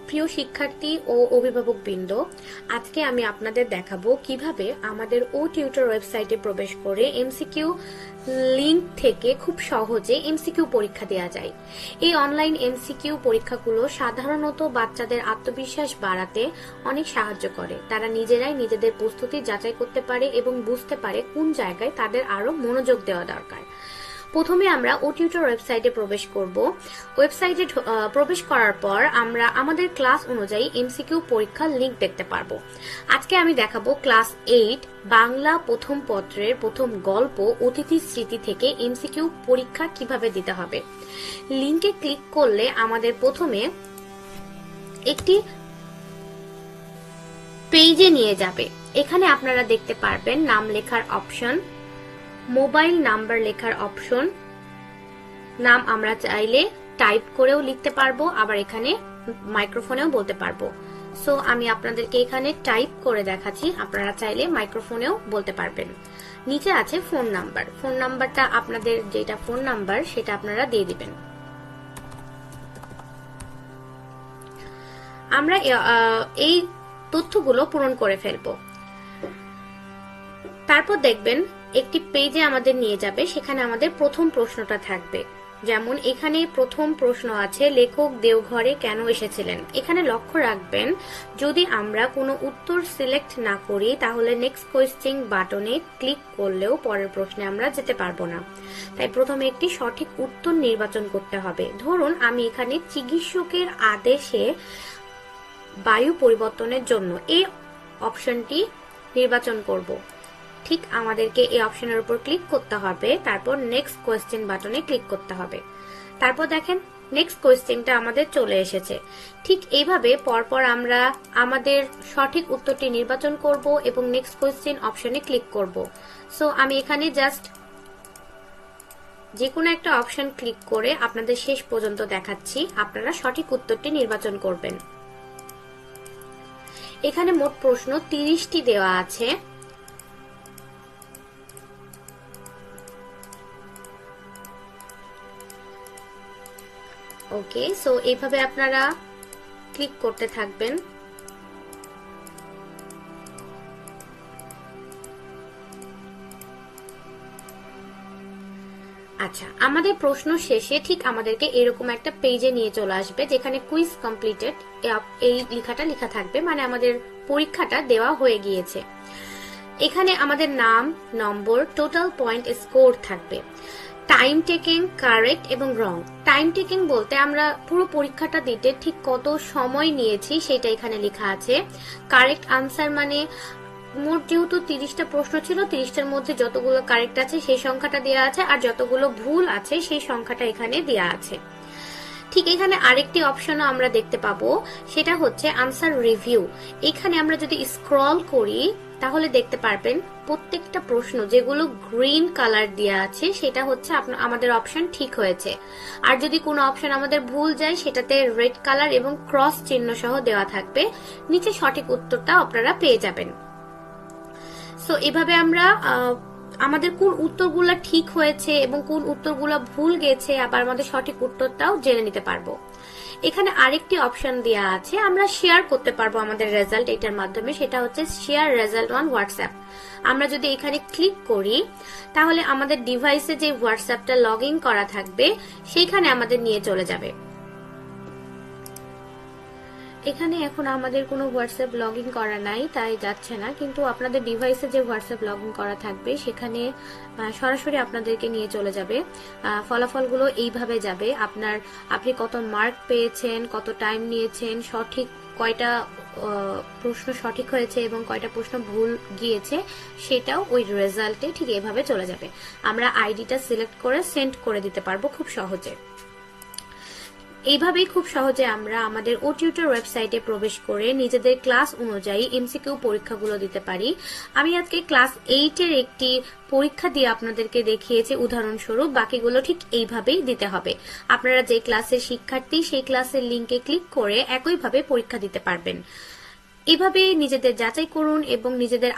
প্রিয় শিক্ষার্থী ও অভিভাবকবৃন্দ, আজকে আমি আপনাদের দেখাবো কিভাবে আমাদের ও টিউটর ওয়েবসাইটে প্রবেশ করে এমসিকিউ লিংক থেকে খুব সহজে এমসিকিউ পরীক্ষা দেওয়া যায়। এই অনলাইন এমসিকিউ পরীক্ষাগুলো সাধারণত বাচ্চাদের আত্মবিশ্বাস বাড়াতে অনেক সাহায্য করে। তারা নিজেরাই নিজেদের প্রস্তুতি যাচাই করতে পারে এবং বুঝতে পারে কোন জায়গায় তাদের আরো মনোযোগ দেওয়া দরকার। প্রথমে আমরা ও টিউটর ওয়েবসাইটে প্রবেশ করব। ওয়েবসাইটে প্রবেশ করার পর আমরা আমাদের ক্লাস অনুযায়ী এমসিকিউ পরীক্ষার লিংক দেখতে পারবো। আজকে আমি দেখাবো ক্লাস 8 বাংলা প্রথম পত্রের প্রথম গল্প অতিথি স্মৃতি থেকে এমসিকিউ পরীক্ষা কিভাবে দিতে হবে। লিংকে ক্লিক করলে আমাদের প্রথমে একটি পেজে নিয়ে যাবে। এখানে আপনারা দেখতে পারবেন নাম লেখার অপশন, মোবাইল নাম্বার লেখার অপশন, নাম আমরা চাইলে টাইপ করেও লিখতে পারবো, আবার এখানে মাইক্রোফোনেও বলতে পারবো। সো আমি আপনাদেরকে এখানে টাইপ করে দেখাচ্ছি, আপনারা চাইলে মাইক্রোফোনেও বলতে পারবেন। নিচে আছে ফোন নাম্বার। ফোন নাম্বারটা আপনাদের যেটা ফোন নাম্বার সেটা আপনারা দিয়ে দিবেন। আমরা এই তথ্যগুলো পূরণ করে ফেলবো। তারপর দেখবেন একটি পেজে আমাদের নিয়ে যাবে, সেখানে আমাদের প্রথম প্রশ্নটা থাকবে। যেমন এখানে প্রথম প্রশ্ন আছে, লেখক দেওঘরে কেন এসেছিলেন। এখানে লক্ষ্য রাখবেন যদি আমরা কোনো উত্তর সিলেক্ট না করি তাহলে নেক্সট কোয়েশ্চেন বাটনে ক্লিক করলেও পরের প্রশ্নে আমরা যেতে পারবো না। তাই প্রথমে একটি সঠিক উত্তর নির্বাচন করতে হবে। ধরুন আমি এখানে চিকিৎসকের আদেশে বায়ু পরিবর্তনের জন্য এই অপশনটি নির্বাচন করব। ঠিক আমাদেরকে এই অপশনের উপর ক্লিক করতে হবে, তারপর নেক্সট কোয়েশ্চেন বাটনে ক্লিক করতে হবে। তারপর দেখেন নেক্সট কোয়েশ্চেনটা আমাদের চলে এসেছে। ঠিক এইভাবে পরপর আমরা আমাদের সঠিক উত্তরটি নির্বাচন করব এবং নেক্সট কোয়েশ্চেন অপশনে ক্লিক করব। সো আমি এখানে জাস্ট যে কোনো একটা অপশন ক্লিক করে আপনাদের শেষ পর্যন্ত দেখাচ্ছি, আপনারা সঠিক উত্তরটি নির্বাচন করবেন। এখানে মোট প্রশ্ন 30টি দেওয়া আছে। ওকে, সো এইভাবে আপনারা ক্লিক করতে থাকবেন। আচ্ছা, আমাদের প্রশ্ন শেষে ঠিক আমাদেরকে এরকম একটা পেজে নিয়ে চলে আসবে যেখানে কুইজ কমপ্লিটেড এই লেখাটা লেখা থাকবে, মানে আমাদের পরীক্ষাটা দেওয়া হয়ে গিয়েছে। এখানে আমাদের নাম, নম্বর, টোটাল পয়েন্ট, স্কোর থাকবে। টাইম টেকিং, কারেক্ট এবং রং। টাইম টেকিং বলতে আমরা পুরো পরীক্ষাটা দিতে ঠিক কত সময় নিয়েছি সেটা এখানে লেখা আছে। কারেক্ট আনসার মানে মোট যেহেতু 30টা প্রশ্ন ছিল, 30টার মধ্যে যতগুলো কারেক্ট আছে সেই সংখ্যাটা দেওয়া আছে, আর যতগুলো ভুল আছে সেই সংখ্যাটা এখানে দেওয়া আছে। ঠিক এখানে আরেকটি অপশনও আমরা দেখতে পাবো, সেটা হচ্ছে আনসার রিভিউ। এখানে আমরা যদি স্ক্রল করি তাহলে দেখতে পারবেন প্রত্যেকটা প্রশ্ন যেগুলো গ্রিন কালার দেওয়া আছে সেটা হচ্ছে আমাদের অপশন ঠিক হয়েছে, আর যদি কোনো অপশন আমাদের ভুল যায় সেটাতে রেড কালার এবং ক্রস চিহ্ন সহ দেওয়া থাকবে। নিচে সঠিক উত্তরটা আপনারা পেয়ে যাবেন। সো এভাবে আমরা আমাদের কোন উত্তরগুলো ঠিক হয়েছে এবং কোন উত্তরগুলো ভুল গেছে আবার আমাদের সঠিক উত্তরটাও জেনে নিতে পারবো। এখানে আরেকটি অপশন দেওয়া আছে, আমরা শেয়ার করতে পারবো আমাদের রেজাল্ট এটার মাধ্যমে, সেটা হচ্ছে শেয়ার রেজাল্ট অন হোয়াটসঅ্যাপ। আমরা যদি এখানে ক্লিক করি তাহলে আমাদের ডিভাইসে যে হোয়াটসঅ্যাপটা লগ ইন করা থাকবে সেইখানে আমাদের নিয়ে চলে যাবে। এখানে এখন আমাদের কোনো হোয়াটসঅ্যাপ লগ ইন করা নাই তাই যাচ্ছে না, কিন্তু আপনাদের ডিভাইসে যে হোয়াটসঅ্যাপ লগ ইন করা থাকবে সেখানে সরাসরি আপনাদেরকে নিয়ে চলে যাবে। ফলাফলগুলো এইভাবে যাবে, আপনি কত মার্ক পেয়েছেন, কত টাইম নিয়েছেন, সঠিক কয়টা প্রশ্ন সঠিক হয়েছে এবং কয়টা প্রশ্ন ভুল গিয়েছে সেটাও ওই রেজাল্টে ঠিক এভাবে চলে যাবে। আমরা আইডিটা সিলেক্ট করে সেন্ড করে দিতে পারবো খুব সহজে। এইভাবেই খুব সহজে আমরা আমাদের ও টিউটর ওয়েবসাইটে প্রবেশ করে নিজেদের ক্লাস অনুযায়ী এমসিকিউ পরীক্ষাগুলো দিতে পারি। আমি আজকে ক্লাস 8 এর একটি পরীক্ষা দিয়ে আপনাদেরকে দেখিয়েছি উদাহরণস্বরূপ, বাকিগুলো ঠিক এইভাবেই দিতে হবে। আপনারা যে ক্লাসের শিক্ষার্থী সেই ক্লাসের লিংকে ক্লিক করে একইভাবে পরীক্ষা দিতে পারবেন। এভাবে নিজেদের যাচাই করুন এবং নিজেদের